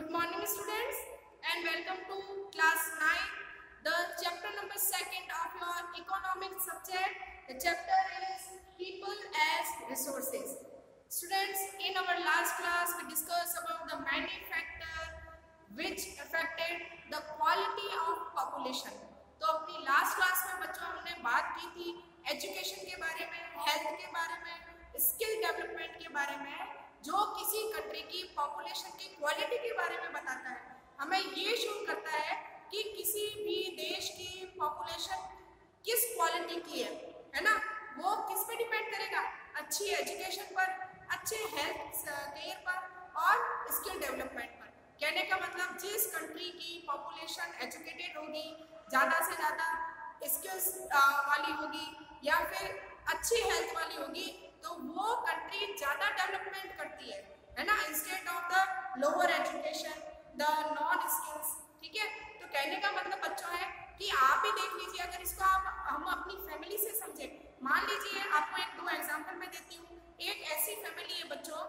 Good morning students and welcome to class 9, the chapter number 2nd of your economics subject. The chapter is people as resources. Students, in our last class we discussed about the many factors which affected the quality of population. तो अपनी last class में बच्चों हमने बात की थी education के बारे में, हेल्थ के बारे में, स्किल डेवलपमेंट के बारे में, जो किसी कंट्री की पॉपुलेशन की क्वालिटी के बारे में बताता है। हमें ये शो करता है कि किसी भी देश की पॉपुलेशन किस क्वालिटी की है ना, वो किस पे डिपेंड करेगा, अच्छी एजुकेशन पर, अच्छे हेल्थ केयर पर और स्किल डेवलपमेंट पर। कहने का मतलब जिस कंट्री की पॉपुलेशन एजुकेटेड होगी, ज़्यादा से ज़्यादा स्किल्स वाली होगी या फिर अच्छी हेल्थ वाली होगी, तो वो कंट्री ज़्यादा डेवलपमेंट करती है ना, instead of the lower education, the non skills. ठीक है, तो कहने का मतलब बच्चों है कि आप ही देख लीजिए, अगर इसको हम अपनी फैमिली से समझे। मान लीजिए आपको एक दो एग्जाम्पल मैं देती हूँ। एक ऐसी फैमिली है बच्चों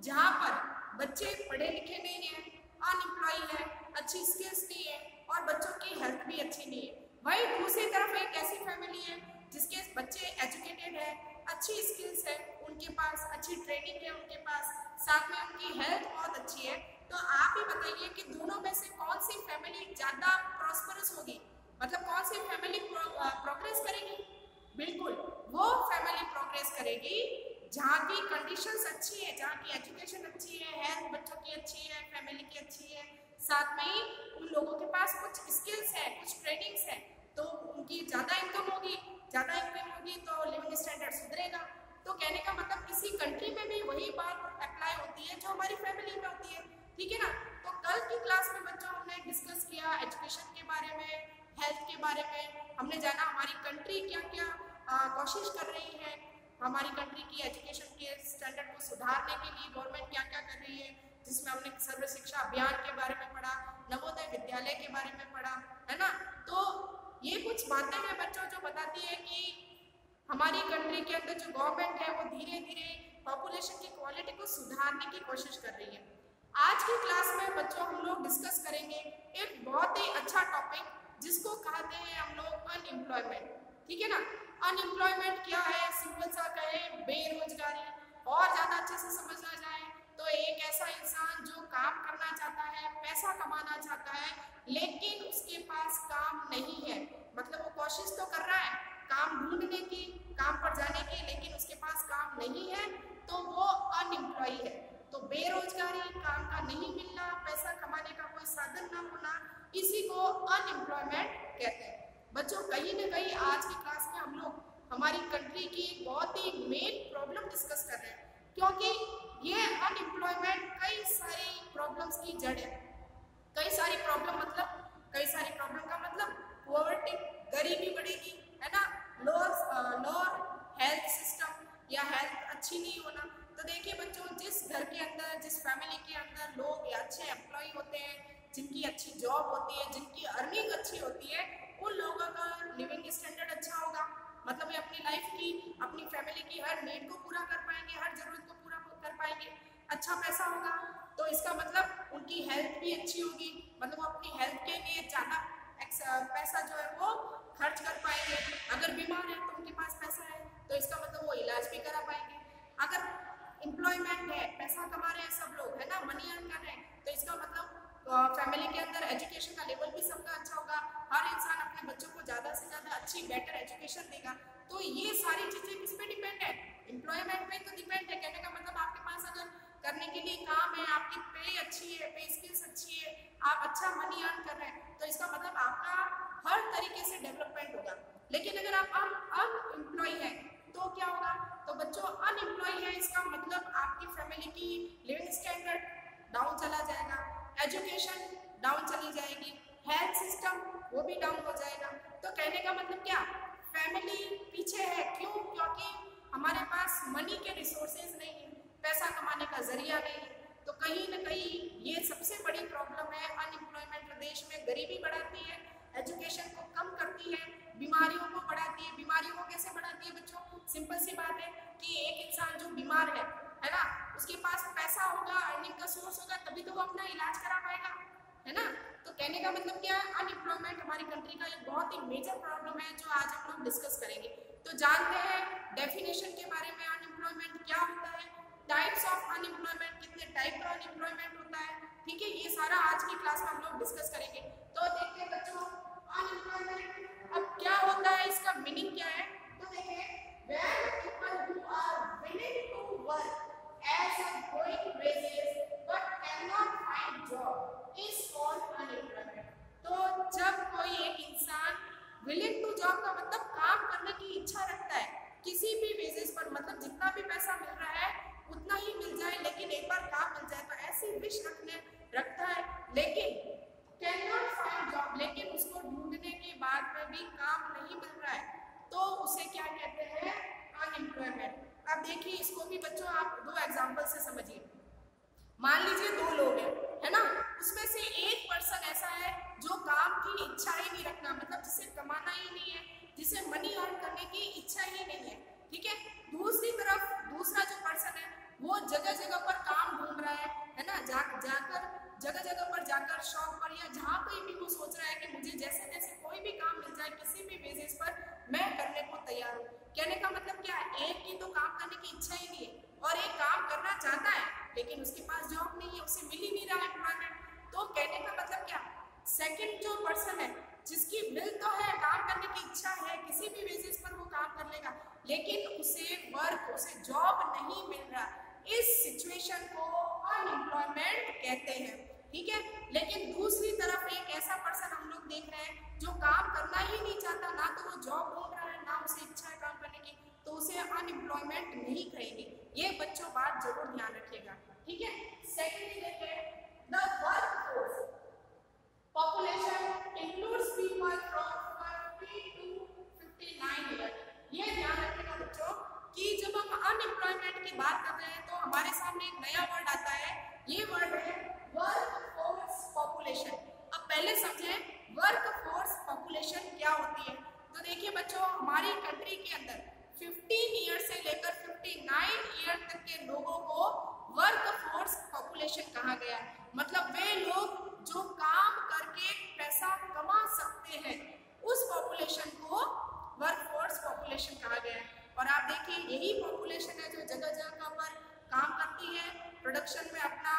जहाँ पर बच्चे पढ़े लिखे नहीं है, अनएम्प्लॉय है, अच्छी स्किल्स नहीं है और बच्चों की हेल्थ भी अच्छी नहीं है। वही दूसरी तरफ एक ऐसी फैमिली है जिसके बच्चे एजुकेटेड है, अच्छी स्किल्स है, उनके पास अच्छी ट्रेनिंग है, उनके पास साथ में उनकी हेल्थ बहुत अच्छी है। तो आप ही बताइए कि दोनों में से कौन सी फैमिली ज़्यादा प्रॉस्परस होगी, मतलब कौन सी फैमिली प्रोग्रेस करेगी? बिल्कुल वो फैमिली प्रोग्रेस करेगी जहाँ की कंडीशंस अच्छी है, जहाँ की एजुकेशन अच्छी है, हेल्थ बच्चों की अच्छी है, फैमिली की अच्छी है, साथ में ही उन लोगों के पास कुछ स्किल्स है, कुछ ट्रेनिंग्स है, तो उनकी ज़्यादा इनकम होगी, ज़्यादा इनकम होगी तो लिविंग स्टैंडर्ड सुधरेगा। तो कहने का मतलब किसी कंट्री में भी वही बात अप्लाई होती है जो हमारी फैमिली में होती है। ठीक है ना। तो कल की क्लास में बच्चों हमने डिस्कस किया एजुकेशन के बारे में, हेल्थ के बारे में, हमने जाना हमारी कंट्री क्या क्या कोशिश कर रही है, हमारी कंट्री की एजुकेशन के स्टैंडर्ड को सुधारने के लिए गवर्नमेंट क्या क्या कर रही है, जिसमें हमने सर्व शिक्षा अभियान के बारे में पढ़ा, नवोदय विद्यालय के बारे में पढ़ा, है ना। तो ये कुछ बातें हैं बच्चों जो बताती है कि हमारी कंट्री के अंदर जो गवर्नमेंट है वो धीरे धीरे पॉपुलेशन की क्वालिटी को सुधारने की कोशिश कर रही है। आज की क्लास में बच्चों हम लोग डिस्कस करेंगे एक बहुत ही अच्छा टॉपिक जिसको कहते हैं हम लोग अनएम्प्लॉयमेंट। ठीक है ना। अनएम्प्लॉयमेंट क्या है, सिंपल सा कहें बेरोजगारी, और ज़्यादा अच्छे से समझना जाए तो एक ऐसा इंसान जो काम करना चाहता है, पैसा कमाना चाहता है, लेकिन उसके पास काम नहीं है, मतलब वो कोशिश तो कर रहा है काम ढूंढने की, काम पर जाने की, लेकिन उसके पास काम नहीं है, तो वो अनएम्प्लॉय है। तो बेरोजगारी, काम का नहीं मिलना, पैसा कमाने का कोई साधन ना होना, इसी को अनएम्प्लॉयमेंट कहते हैं। बच्चों कहीं ना कहीं आज की क्लास में हम लोग हमारी कंट्री की बहुत ही मेन प्रॉब्लम डिस्कस कर रहे हैं, क्योंकि ये अनएम्प्लॉयमेंट कई सारी प्रॉब्लम्स की जड़ है। कई सारी प्रॉब्लम मतलब, कई सारी प्रॉब्लम का मतलब पॉवर्टी, गरीबी बढ़ेगी, है ना, लोअर हेल्थ सिस्टम या हेल्थ अच्छी नहीं होना। तो देखिए बच्चों, जिस घर के अंदर, जिस फैमिली के अंदर लोग अच्छे एम्प्लॉय होते हैं, जिनकी अच्छी जॉब होती है, जिनकी अर्निंग अच्छी होती है, उन लोगों का लिविंग स्टैंडर्ड अच्छा होगा, मतलब ये अपनी लाइफ की, अपनी फैमिली की हर नीड को पूरा कर पाएंगे, हर जरूरत को पूरा कर पाएंगे, अच्छा पैसा होगा, तो इसका मतलब उनकी हेल्थ भी अच्छी होगी, मतलब वो अपनी हेल्थ के लिए ज़्यादा पैसा जो है वो खर्च कर पाएंगे। अगर बीमार है तो उनके पास पैसा है, तो इसका मतलब वो इलाज भी करा पाएंगे। अगर एम्प्लॉयमेंट है, पैसा कमा रहे हैं सब लोग, है ना, मनी अर्न कर रहे हैं, तो इसका मतलब फैमिली के अंदर एजुकेशन का लेवल भी सबका अच्छा होगा, हर इंसान अपने बच्चों को ज़्यादा से ज़्यादा अच्छी बेटर एजुकेशन देगा। तो ये सारी चीज़ें किस पे डिपेंड है? एम्प्लॉयमेंट पे तो डिपेंड है। कहने का मतलब आपके पास अगर करने के लिए काम है, आपकी पे अच्छी है, पे स्किल्स अच्छी है, आप अच्छा मनी अर्न कर रहे हैं, तो इसका मतलब आपका हर तरीके से डेवलपमेंट होगा। लेकिन अगर आप अनएम्प्लॉय है तो क्या होगा? तो बच्चों अनएम्प्लॉय है इसका मतलब आपकी फैमिली की लिविंग स्टैंडर्ड डाउन चला जाएगा, एजुकेशन डाउन चली जाएगी, हेल्थ सिस्टम वो भी डाउन हो जाएगा। तो कहने का मतलब क्या, फैमिली पीछे है। क्यों? क्योंकि हमारे पास मनी के रिसोर्सेज नहीं है, पैसा कमाने का जरिया नहीं है। तो कहीं ना कहीं ये सबसे बड़ी प्रॉब्लम है। अनएम्प्लॉयमेंट देश में गरीबी बढ़ाती है, एजुकेशन को कम करती है, बीमारियों को बढ़ाती है। बीमारियों को कैसे बढ़ाती है बच्चों? सिंपल सी बात है कि एक इंसान जो बीमार है ना, उसके पास पैसा होगा, अर्निंग का सोर्स होगा, तभी तो वो अपना इलाज करा पाएगा, है ना। तो कहने का मतलब क्या है, अनएम्प्लॉयमेंट हमारी कंट्री का एक बहुत ही मेजर प्रॉब्लम है जो आज हम लोग डिस्कस करेंगे। तो जानते हैं डेफिनेशन के बारे में, अनएम्प्लॉयमेंट क्या होता है, टाइप्स ऑफ अनएम्प्लॉयमेंट, कितने टाइप का अनएम्प्लॉयमेंट होता है, ठीक है, ये सारा आज की क्लास में हम लोग डिस्कस करेंगे। तो देखते हैं बच्चों अनएम्प्लॉयमेंट अब क्या होता है, इसका मीनिंग क्या है। तो देखिए when people who are willing to work as a going wages but cannot find job is called unemployment। तो जब कोई एक इंसान willing to job का मतलब काम करने की इच्छा रखता है किसी भी वेजेस पर, मतलब जितना भी पैसा मिल रहा है उतना ही मिल जाए लेकिन एक बार काम मिल जाए, तो ऐसी विश रखता है, लेकिन कैन नॉट फाइंड जॉब, लेकिन उसको ढूंढने के बाद में भी काम नहीं मिल रहा है, तो उसे क्या कहते हैं, अनएम्प्लॉयमेंट। अब देखिए इसको भी बच्चों आप दो एग्जांपल से समझिए। मान लीजिए दो लोग हैं, है ना, उसमें से एक पर्सन ऐसा है जो काम की इच्छा ही नहीं रखना, मतलब जिसे कमाना ही नहीं है, जिसे मनी अर्न करने की इच्छा ही नहीं है, ठीक है। दूसरी तरफ दूसरा जो पर्सन है वो जगह जगह पर काम ढूंढ रहा है ना, जाकर जगह जगह पर जाकर शॉप पर या जहाँ कहीं भी वो सोच रहा है कि मुझे जैसे तैसे कोई भी काम मिल जाए किसी भी बेसिस पर मैं करने को तैयार हूँ। कहने का मतलब क्या है, एक की तो काम करने की इच्छा ही नहीं है और एक काम करना चाहता है लेकिन उसके पास जॉब नहीं है, उसे मिल ही नहीं रहा एम्प्लॉयमेंट। तो कहने का मतलब क्या, सेकंड जो पर्सन है जिसकी विल तो है, काम करने की इच्छा है, किसी भी बेसिस पर वो काम कर लेगा, लेकिन उसे जॉब नहीं मिल रहा, इस सिचुएशन को अनएम्प्लॉयमेंट कहते हैं, ठीक है। लेकिन दूसरी तरफ एक ऐसा पर्सन हम लोग देख रहे हैं जो काम करना ही नहीं चाहता, ना तो वो जॉब ढूंढ रहा है ना उसे इच्छा है काम करने की, तो उसे अनएम्प्लॉयमेंट नहीं कहेंगे। ये बच्चों बात जरूर ध्यान रखिएगा, ठीक है। सेकेंडली देखिए the workforce population includes people from 40 to 59 year. ये ध्यान रखिएगा बच्चों कि जब हम अनएम्प्लॉयमेंट की बात कर रहे हैं तो हमारे सामने एक नया वर्ड आता है, ये वर्ड है वर्कफोर्स पॉपुलेशन। अब पहले समझें वर्कफोर्स पॉपुलेशन क्या होती है। तो देखिए बच्चों हमारी कंट्री के अंदर 15 ईयर से लेकर 59 ईयर तक के लोगों को वर्कफोर्स पॉपुलेशन कहा गया है, मतलब वे लोग जो काम करके पैसा कमा सकते हैं उस पॉपुलेशन को वर्कफोर्स पॉपुलेशन कहा गया है। और आप देखिए यही पॉपुलेशन है जो जगह जगह पर काम करती है, प्रोडक्शन में अपना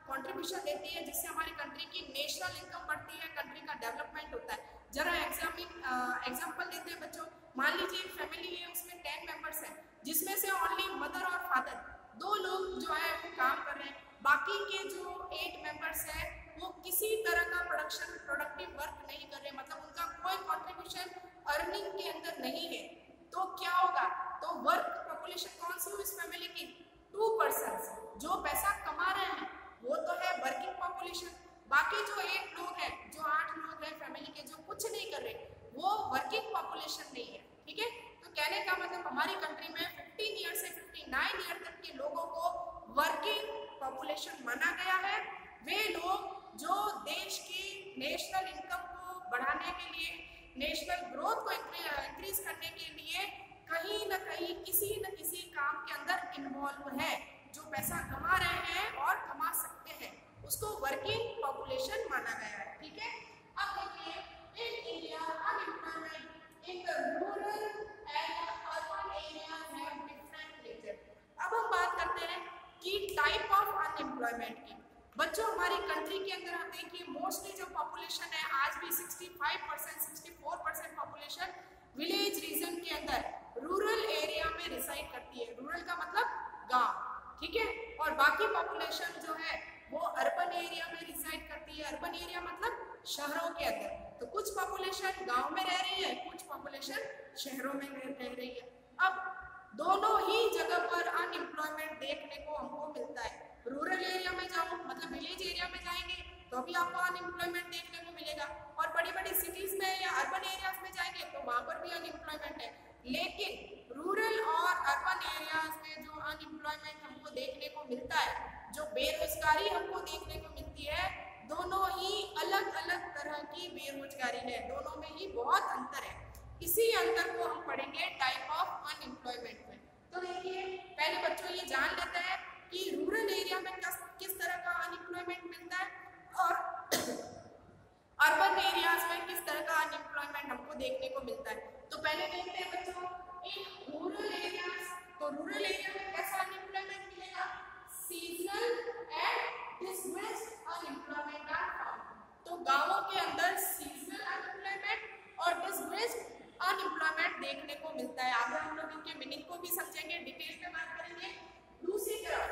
कंट्रीब्यूशन देती है, जिससे हमारी कंट्री की नेशनल इनकम बढ़ती है, कंट्री का डेवलपमेंट होता है। जरा एग्जाम्पल देते हैं बच्चों, मान लीजिए एक फैमिली है उसमें 10 मेंबर्स हैं, जिसमें से ओनली मदर और फादर दो लोग जो है वो काम कर रहे हैं, बाकी के जो 8 मेंबर्स हैं वो किसी तरह का प्रोडक्टिव वर्क नहीं कर रहे, मतलब उनका कोई कंट्रीब्यूशन अर्निंग के अंदर नहीं है। तो क्या होगा, तो वर्क पॉपुलेशन कौन सी हुई इस फैमिली की, 2 पर्सन्स जो पैसा कमा रहे हैं वो तो है वर्किंग पॉपुलेशन, बाकी जो 8 लोग हैं, जो 8 लोग हैं फैमिली के जो कुछ नहीं कर रहे वो वर्किंग पॉपुलेशन नहीं है, ठीक है। तो कहने का मतलब हमारी कंट्री में 15 ईयर से 59 ईयर तक के लोगों को वर्किंग पॉपुलेशन माना गया है। वे लोग जो देश की नेशनल इनकम को बढ़ाने के लिए, नेशनल ग्रोथ को इंक्रीज करने के लिए कहीं न कहीं किसी न किसी काम के अंदर इन्वॉल्व है, जो पैसा कमा रहे हैं और कमा सकते हैं, उसको वर्किंग पॉपुलेशन माना गया है, ठीक है। अब देखिए in India unemployment in the rural and urban areas have different nature. अब हम बात करते हैं कि टाइप ऑफ अनएम्प्लॉयमेंट की। बच्चों हमारी कंट्री के अंदर आप देखिए मोस्टली जो पॉपुलेशन है आज भी 65% 64% पॉपुलेशन विलेज रीजन के अंदर रूरल एरिया में रिसाइड करती है। रूरल का मतलब गांव, ठीक है, और बाकी पॉपुलेशन जो है वो अर्बन एरिया में रिसाइड करती है। अर्बन एरिया मतलब शहरों के अंदर, तो कुछ पॉपुलेशन गांव में रह रही है, कुछ पॉपुलेशन शहरों में रह रही है। अब दोनों ही जगह पर अनएम्प्लॉयमेंट देखने को हमको मिलता है। रूरल एरिया में जाओ मतलब विलेज एरिया में जाएंगे तो भी आपको अनएम्प्लॉयमेंट देखने को मिलेगा, और बड़ी बड़ी सिटीज में या अर्बन एरियाज में जाएंगे तो वहां पर भी अनएम्प्लॉयमेंट है। लेकिन रूरल और अर्बन एरियाज में जो अनएम्प्लॉयमेंट हमको देखने को मिलता है, जो बेरोजगारी हमको देखने को मिलती है, दोनों ही अलग अलग तरह की बेरोजगारी है, दोनों में ही बहुत अंतर है। इसी अंतर को हम पढ़ेंगे टाइप ऑफ अनएम्प्लॉयमेंट में। तो देखिए पहले बच्चों ये जान लेते हैं कि रूरल एरिया में किस तरह का अनएम्प्लॉयमेंट मिलता है और dismissed unemployment are found. तो गांवों के अंदर सीजनल अनएम्प्लॉयमेंट और डिसमिस्ड अनएम्प्लॉयमेंट देखने को मिलता है। आगे हम लोग इनके मीनिंग को भी समझेंगे, डिटेल में बात करेंगे। दूसरी तरफ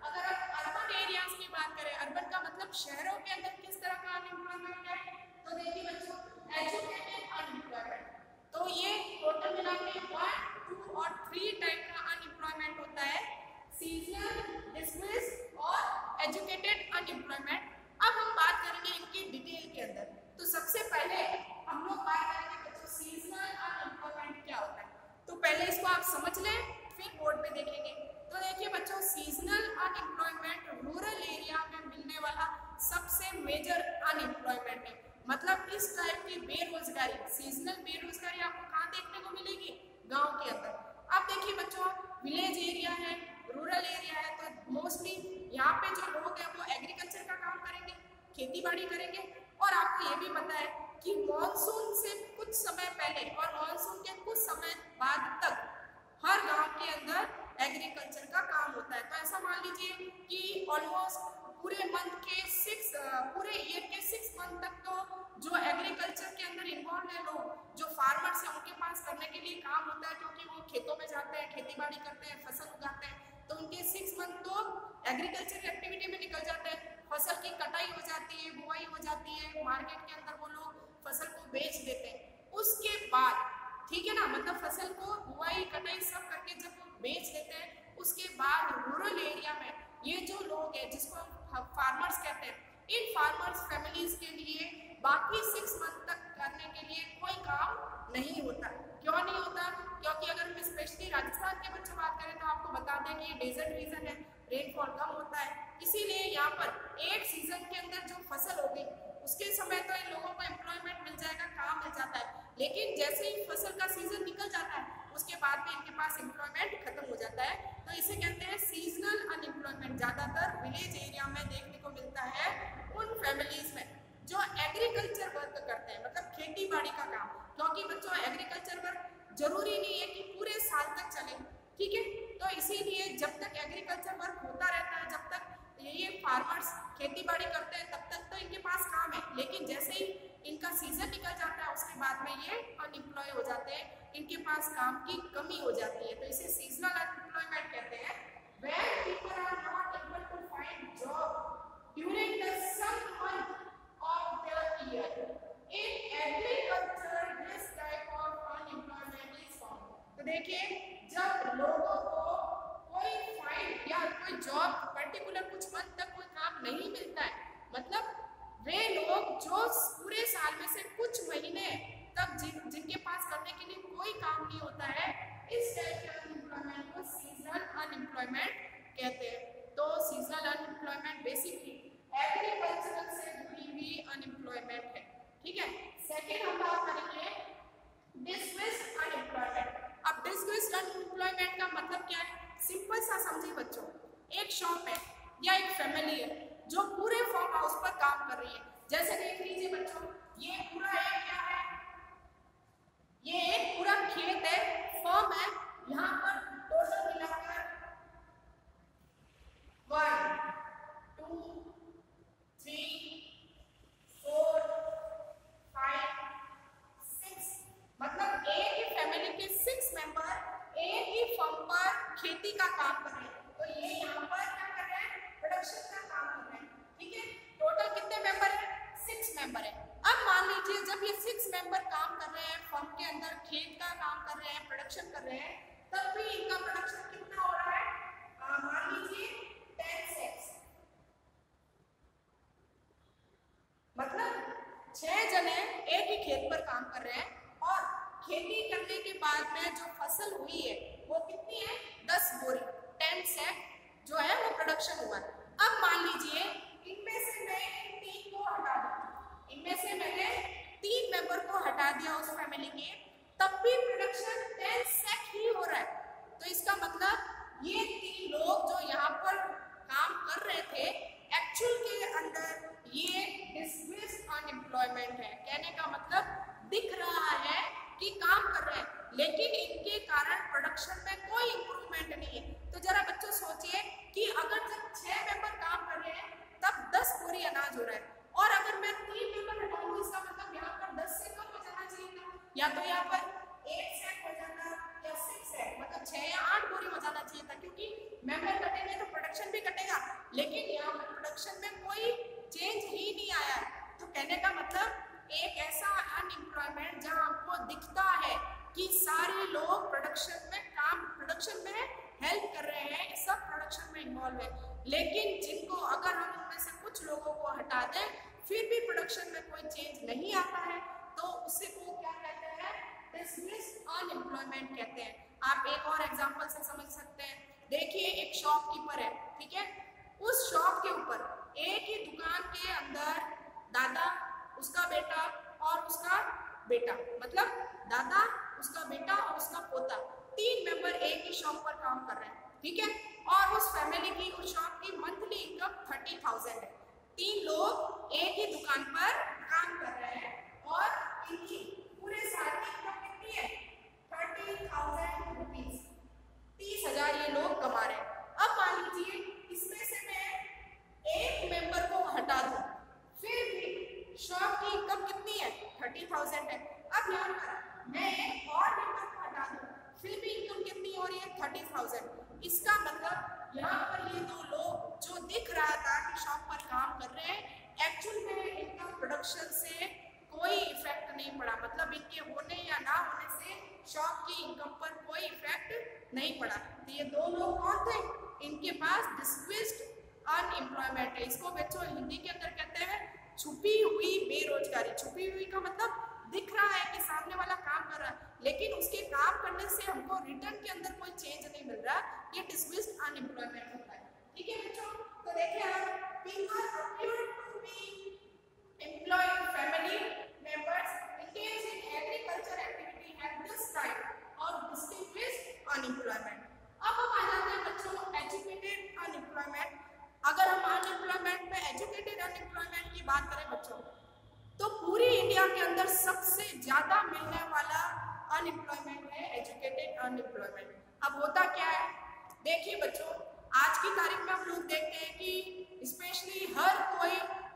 अगर आप अर्बन एरियाज की बात करें, अर्बन का मतलब शहरों के अंदर किस तरह का अनएम्प्लॉयमेंट है, तो देखिए बच्चों एजुकेटेड अनएम्प्लॉयमेंट, तो ये टोटल मिला के 1, 2 और 3 टाइप का अनएम्प्लॉयमेंट होता है, सीजनल, डिसमिस्ड और एजुकेटेड अनएम्प्लॉयमेंट। अब हम बात करेंगे इनकी डिटेल के अंदर। तो सबसे पहले हम लोग बात करेंगे बच्चों सीजनल अनएम्प्लॉयमेंट क्या होता है। तो पहले इसको आप समझ लें, फिर बोर्ड पे देखेंगे। तो देखिए बच्चों सीजनल अनएम्प्लॉयमेंट रूरल एरिया में मिलने वाला सबसे मेजर अनएम्प्लॉयमेंट है। मतलब इस टाइप की बेरोजगारी, सीजनल बेरोजगारी आपको कहाँ देखने को मिलेगी, गांव के अंदर। अब देखिए बच्चों विलेज एरिया है, रूरल एरिया है, तो मोस्टली यहाँ पे जो लोग हैं वो एग्रीकल्चर का काम करेंगे, खेती बाड़ी करेंगे। और आपको ये भी पता है कि मॉनसून से कुछ समय पहले और मॉनसून के कुछ समय बाद तक हर गांव के अंदर एग्रीकल्चर का काम होता है। तो ऐसा मान लीजिए कि ऑलमोस्ट पूरे ईयर के 6 मंथ तक तो जो एग्रीकल्चर के अंदर इन्वॉल्व है लोग, जो फार्मर्स हैं, उनके पास करने के लिए काम होता है, क्योंकि वो खेतों में जाते हैं, खेती बाड़ी करते हैं, फसल उगाते हैं। तो उनके 6 मंथ तो एग्रीकल्चर एक्टिविटी में निकल जाते हैं। फसल की कटाई हो जाती है, बुआई हो जाती है, मार्केट के अंदर वो लोग फसल को बेच देते हैं। उसके बाद ठीक है ना, मतलब फसल को बुआई कटाई सब करके जब वो बेच देते हैं, उसके बाद रूरल एरिया में ये जो लोग हैं जिसको हम फार्मर्स कहते हैं, इन फार्मर्स फैमिलीज के लिए बाकी 6 मंथ तक करने के लिए कोई काम नहीं होता। क्यों नहीं होता? क्योंकि अगर हम स्पेशली राजस्थान के बच्चों बात करें तो आपको बता दें कि ये डेजर्ट रीजन है, रेनफॉल कम होता है, इसीलिए यहाँ पर एक सीजन के अंदर जो फसल होगी उसके समय तो इन लोगों को एम्प्लॉयमेंट मिल जाएगा, काम मिल जाता है। लेकिन जैसे ही फसल का सीजन निकल जाता है उसके बाद में इनके पास एम्प्लॉयमेंट खत्म हो जाता है। तो इसे कहते हैं सीजनल अनएम्प्लॉयमेंट। ज्यादातर विलेज एरिया में देखने को मिलता है उन फैमिलीज में जो एग्रीकल्चर वर्क करते हैं, मतलब खेती बाड़ी का काम। क्योंकि बच्चों एग्रीकल्चर वर्क जरूरी नहीं है कि पूरे साल तक चले, ठीक है। तो इसीलिए जब तक एग्रीकल्चर वर्क होता रहता है, जब तक ये फार्मर्स खेती बाड़ी करते हैं, तब तक तो इनके पास काम है। लेकिन जैसे ही इनका सीजन निकल जाता है उसके बाद में ये अनएम्प्लॉय हो जाते हैं, इनके पास काम की कमी हो जाती है। तो इसे सीजनल अनएम्प्लॉयमेंट कहते हैं। When people are not able to find job during the some month of the year, in agriculture this type of unemployment is found. तो देखिए जब लोगों को कोई फाइंड या कोई जॉब पर्टिकुलर कुछ मंथ तक कोई काम नहीं मिलता है, मतलब वे लोग जो पूरे साल में से कुछ महीने तक जिनके पास करने के लिए कोई काम नहीं होता है, इस टाइप के अनएम्प्लॉयमेंट को सीजनल अनएम्प्लॉयमेंट कहते हैं। तो सीजनल अनएम्प्लॉयमेंट बेसिकली एग्रीकल्चरल से जुड़ी हुई अनएम्प्लॉयमेंट है, ठीक है। सेकेंड हम बात करेंगे डिसमिस्ड अनएम्प्लॉयमेंट। अब डिसमिस्ड अनएम्प्लॉयमेंट का मतलब क्या है, सिंपल सा समझिए बच्चों। एक शॉप है या एक फैमिली है जो पूरे फार्म हाउस पर काम कर रही है। जैसे देख लीजिए बच्चों, ये पूरा एक क्या है, ये एक पूरा खेत है, फॉर्म है। यहाँ पर टोटल मिलाकर 1, 2, 3, 4, 5, 6, मतलब एक ही फैमिली के 6 मेंबर एक ही फॉर्म पर खेती का काम कर रहे हैं। तो ये यहाँ पर क्या कर रहे हैं, प्रोडक्शन का काम कर रहे हैं, ठीक है। टोटल कितने मेंबर है, 6 मेंबर है। अब मान लीजिए जब ये 6 मेंबर काम कर रहे हैं, फर्म के अंदर खेत का काम कर रहे हैं, प्रोडक्शन कर रहे हैं, तब भी इनका प्रोडक्शन कितना हो रहा है, मान लीजिए 10 sacks, मतलब 6 जने एक ही खेत पर काम कर रहे हैं और खेती करने के बाद में जो फसल हुई है वो कितनी है, 10 बोरी, 10 सैक जो है वो प्रोडक्शन हुआ है। अब मान लीजिए इनमें से मैं 3 को हटा दूं, इनमें से मैंने 3 मेंबर को हटा दिया उस फैमिली के, तब भी प्रोडक्शन 10 सैक ही हो रहा है। तो इसका मतलब ये 3 लोग जो यहाँ पर काम कर रहे थे, एक्चुअल के अंदर ये डिसमिस्ड अनएम्प्लॉयमेंट है। कहने का मतलब दिख रहा है कि काम कर रहे हैं, लेकिन इनके कारण प्रोडक्शन में कोई इंप्रूवमेंट नहीं है। तो जरा बच्चों सोचिए कि अगर जब 6 मेंबर काम कर रहे हैं तब या तो यहाँ पर 8 सेट हो जाता या 6 सेट, मतलब 6 या 8 बोरी हो जाना चाहिए था, क्योंकि मेंबर कटेंगे तो प्रोडक्शन भी कटेगा। लेकिन यहाँ पर प्रोडक्शन में कोई चेंज ही नहीं आया है। तो कहने का मतलब एक ऐसा अनएम्प्लॉयमेंट जहाँ आपको दिखता है कि सारे लोग प्रोडक्शन में हेल्प कर रहे हैं, सब प्रोडक्शन में इन्वॉल्व है, लेकिन जिनको अगर हम उनमें से कुछ लोगों को हटा दें फिर भी प्रोडक्शन में कोई चेंज नहीं आता है, तो उसे को क्या कहते हैं, डिसमिस्ड अनएम्प्लॉयमेंट कहते हैं। आप एक और एग्जांपल से समझ सकते हैं। देखिए एक शॉपकीपर है, ठीक है, उस शॉप के ऊपर एक ही दुकान के अंदर दादा, उसका बेटा और उसका बेटा, मतलब दादा, उसका बेटा और उसका पोता, 3 मेंबर एक ही शॉप पर काम कर रहे हैं, ठीक है, और उस फैमिली की, उस शॉप की मंथली इनकम 30,000 है। 3 लोग एक ही दुकान पर काम कर रहे हैं और इनकी पूरे साल की इनकम कितनी है, 30,000 रुपीज, 30,000 ये लोग कमा रहे हैं। अब मान लीजिए इसमें से मैं एक मेंबर को हटा दूं, फिर भी शॉप की इनकम कितनी है, 30,000 है। अब यहाँ पर मैं एक और मेंबर को हटा दूं, फिर भी इनकम कितनी हो रही है, 30,000। इसका मतलब यहाँ पर ये 2 लोग जो दिख रहा था कि शॉप पर काम कर रहे हैं, एक्चुअल में इनका प्रोडक्शन से कोई इफेक्ट नहीं पड़ा, मतलब इनके होने या ना होने से शॉप की इनकम पर कोई इफेक्ट नहीं पड़ा। तो ये 2 लोग कौन थे, इनके पास डिसमिस्ड अनएम्प्लॉयमेंट है। इसको बच्चों हिंदी के अंदर कहते हैं छुपी हुई बेरोजगारी। छुपी हुई का मतलब दिख रहा है कि सामने वाला काम कर रहा है, लेकिन उसके काम करने से हमको रिटर्न के अंदर कोई चेंज नहीं मिल रहा, ये डिसमिस्ड अनएम्प्लॉयमेंट होता है। ठीक है बच्चों, तो देखिए आप, people appear to be employed family members engaged in agriculture activity at this time और distinguished unemployment। अब हम आ जाते हैं बच्चों एजुकेटेड अनएम्प्लॉयमेंट। अगर हम अनएम्प्लॉयमेंट में एजुकेटेड अनएम्प्लॉयमेंट की बात करें बच्चों, तो पूरी इंडिया के अंदर सबसे ज्यादा मिलने वाला अनएम्प्लॉयमेंट है एजुकेटेड अनएम्प्लॉयमेंट। अब होता क्या है, देखिए बच्चों, आज की तारीख में हम लोग देखते हैं कि स्पेशली हर कोई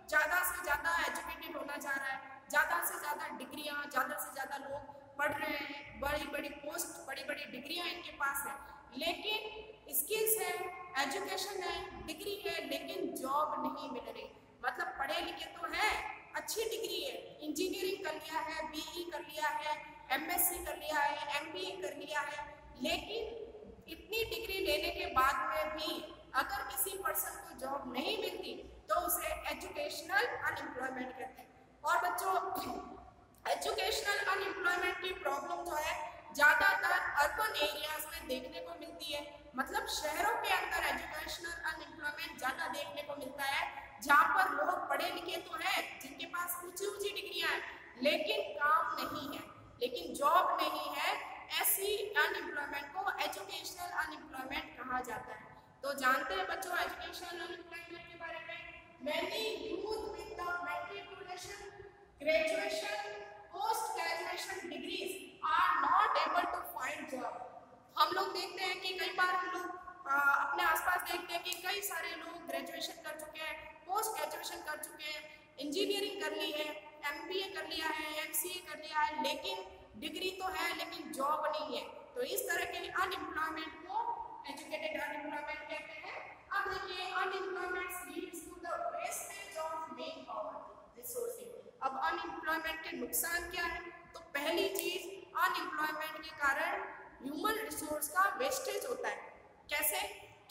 ज्यादा से ज्यादा एजुकेटेड होना चाह रहा है, ज्यादा से ज्यादा डिग्रियां, ज्यादा से ज्यादा लोग पढ़ रहे हैं, बड़ी बड़ी पोस्ट, बड़ी बड़ी डिग्रियां इनके पास है, लेकिन स्किल्स है, एजुकेशन है, डिग्री है, लेकिन जॉब नहीं मिल रही। मतलब पढ़े लिखे तो है, अच्छी डिग्री है, इंजीनियरिंग कर लिया है, बीई कर लिया है, एमएससी कर लिया है, एमबीए कर लिया है, लेकिन इतनी डिग्री लेने के बाद में भी अगर किसी पर्सन को जॉब नहीं मिलती तो उसे एजुकेशनल अनएम्प्लॉयमेंट कहते हैं। और बच्चों एजुकेशनल अनएम्प्लॉयमेंट की प्रॉब्लम जो है ज्यादातर अर्बन एरियाज में देखने को मिलती है, मतलब शहरों के अंदर एजुकेशनल अनएम्प्लॉयमेंट ज्यादा देखने को मिलता है, जहाँ पर लोग पढ़े लिखे तो हैं, जिनके पास ऊंची ऊंची डिग्रियां हैं, लेकिन काम नहीं है, लेकिन जॉब नहीं है, ऐसी अनएम्प्लॉयमेंट को एजुकेशनल अनएम्प्लॉयमेंट कहा जाता है। तो जानते हैं बच्चों एजुकेशनल अनएम्प्लॉयमेंट के बारे में, many youth with the matriculation, graduation, post graduation degrees are not able to find job. हम लोग देखते हैं कि कई बार हम लोग अपने आसपास देखते हैं कि कई सारे लोग ग्रेजुएशन कर चुके हैं, पोस्ट ग्रेजुएशन कर चुके हैं, इंजीनियरिंग कर ली है, एमबीए कर लिया है, एमसीए कर लिया है, लेकिन डिग्री तो है लेकिन जॉब नहीं है। तो इस तरह के अनएम्प्लॉयमेंट को एजुकेटेड अनएम्प्लॉयमेंट कहते हैं। अब देखिए unemployment leads to the wastage of man power resources. अब अनएम्प्लॉयमेंट के नुकसान क्या है, तो पहली चीज अनएम्प्लॉयमेंट के कारण ह्यूमन रिसोर्स का वेस्टेज होता है। कैसे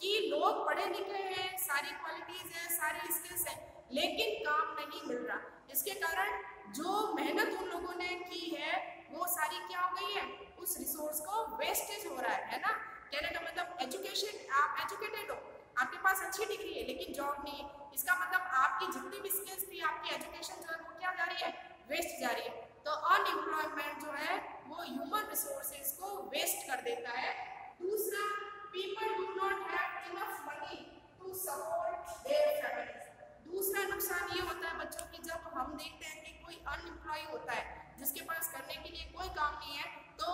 कि लोग पढ़े लिखे हैं, सारी क्वालिटीज है, सारी स्किल्स है, लेकिन काम नहीं मिल रहा, इसके कारण जो मेहनत उन लोगों ने की है वो सारी क्या हो गई है, उस रिसोर्स को वेस्टेज हो रहा है ना। कहने का मतलब एजुकेशन, आप एजुकेटेड हो, आपके पास अच्छी डिग्री है लेकिन जॉब नहीं है, इसका मतलब आपकी जितनी भी स्किल्स थी, आपकी एजुकेशन जो है वो क्या जा रही है, वेस्ट जा रही है। तो अनएम्प्लॉयमेंट जो है वो ह्यूमन रिसोर्सेज को वेस्ट कर देता है। दूसरा, people do not have enough money to support their families. दूसरा नुकसान ये होता है बच्चों की, जब हम देखते हैं कि कोई अनएम्प्लॉय होता है जिसके पास करने के लिए कोई काम नहीं है, तो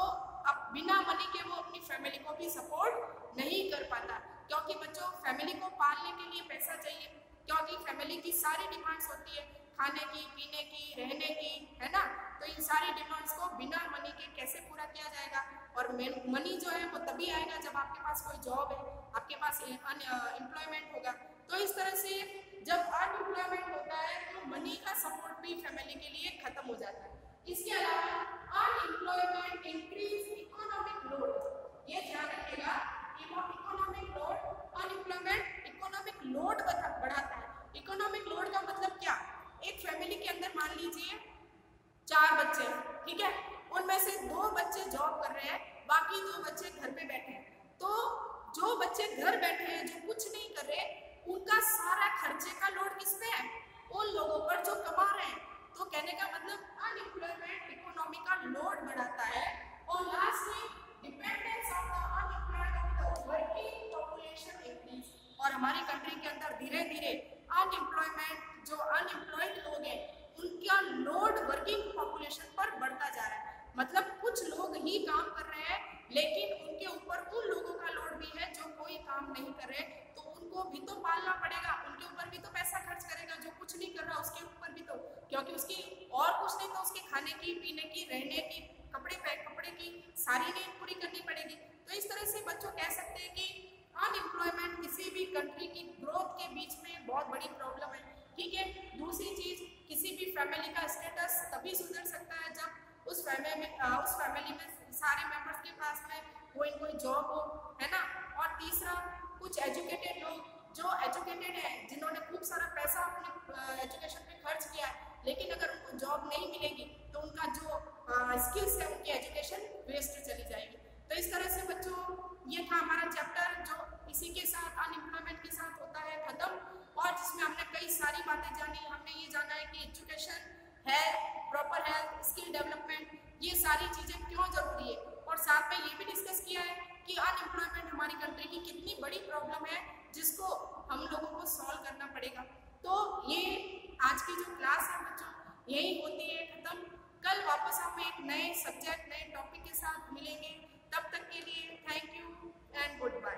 अब बिना मनी के वो अपनी फैमिली को भी सपोर्ट नहीं कर पाता, क्योंकि बच्चों फैमिली को पालने के लिए पैसा चाहिए, क्योंकि फैमिली की सारी डिमांड्स होती है, खाने की, पीने की, रहने की, है ना। तो इन सारी डिमांड्स को बिना मनी के कैसे पूरा किया जाएगा? और मनी जो है वो तभी आएगा जब आपके पास कोई जॉब है, आपके पास एम्प्लॉयमेंट होगा। तो इस तरह से जब अनएम्प्लॉयमेंट होता है तो मनी का सपोर्ट भी फैमिली के लिए खत्म हो जाता है। इसके अलावा अनएम्प्लॉयमेंट इंक्रीज इकोनॉमिक लोड, ये ध्यान रखिएगा। Economic load, unemployment economic load बढ़ाता है। इकोनॉमिक लोड का मतलब क्या? एक फैमिली के अंदर मान लीजिए 4 बच्चे हैं, ठीक है, उनमें से 2 बच्चे जॉब कर रहे हैं, बाकी 2 बच्चे घर पे बैठे हैं। तो जो बच्चे घर बैठे हैं, जो कुछ नहीं कर रहे, उनका सारा खर्चे का लोड किस पे है? उन लोगों पर जो कमा रहे हैं। तो कहने का मतलब अनएम्प्लॉयमेंट इकोनॉमी का लोड बढ़ाता है। और lastly dependence of the unemployed on the working population increase. और हमारी कंट्री के अंदर धीरे धीरे अनएम्प्लॉयमेंट, जो अनएम्प्लॉयड लोग हैं, उनका लोड वर्किंग पॉपुलेशन पर बढ़ता जा रहा है। मतलब कुछ लोग ही काम कर रहे हैं, लेकिन उनके ऊपर उन लोगों का लोड भी है जो कोई काम नहीं कर रहे। तो उनको भी तो पालना पड़ेगा, उनके ऊपर भी तो पैसा खर्च करेगा। जो कुछ नहीं कर रहा उसके ऊपर भी तो, क्योंकि उसकी और कुछ नहीं तो उसके खाने की, पीने की, रहने की, कपड़े की सारी नीड पूरी करनी पड़ेगी। तो इस तरह से बच्चों कह सकते हैं कि अनएम्प्लॉयमेंट किसी भी कंट्री की ग्रोथ के बीच में बहुत बड़ी प्रॉब्लम है, ठीक है। दूसरी चीज, किसी भी फैमिली का स्टेटस तभी सुधर सकता है जब उस फैमिली में सारे मेंबर्स के पास में कोई जॉब हो, है ना। और तीसरा, कुछ एजुकेटेड लोग जो एजुकेटेड हैं, जिन्होंने खूब सारा पैसा अपने एजुकेशन पे खर्च किया है, लेकिन अगर उनको जॉब नहीं मिलेगी तो उनका जो स्किल्स है, उनकी एजुकेशन वेस्ट चली जाएगी। तो इस तरह से बच्चों, ये था हमारा चैप्टर जो इसी के साथ अनएम्प्लॉयमेंट के साथ होता है खत्म, और जिसमें हमने कई सारी बातें जानी। हमने ये जाना है कि एजुकेशन है, प्रॉपर हेल्थ, स्किल डेवलपमेंट, ये सारी चीजें क्यों जरूरी है। और साथ में ये भी डिस्कस किया है कि अनएम्प्लॉयमेंट हमारी कंट्री की कितनी बड़ी प्रॉब्लम है, जिसको हम लोगों को सॉल्व करना पड़ेगा। तो ये आज की जो क्लास है बच्चों, यही होती है खत्म। कल वापस हम एक नए सब्जेक्ट, नए टॉपिक के साथ मिलेंगे। तब तक के लिए thank you and good bye.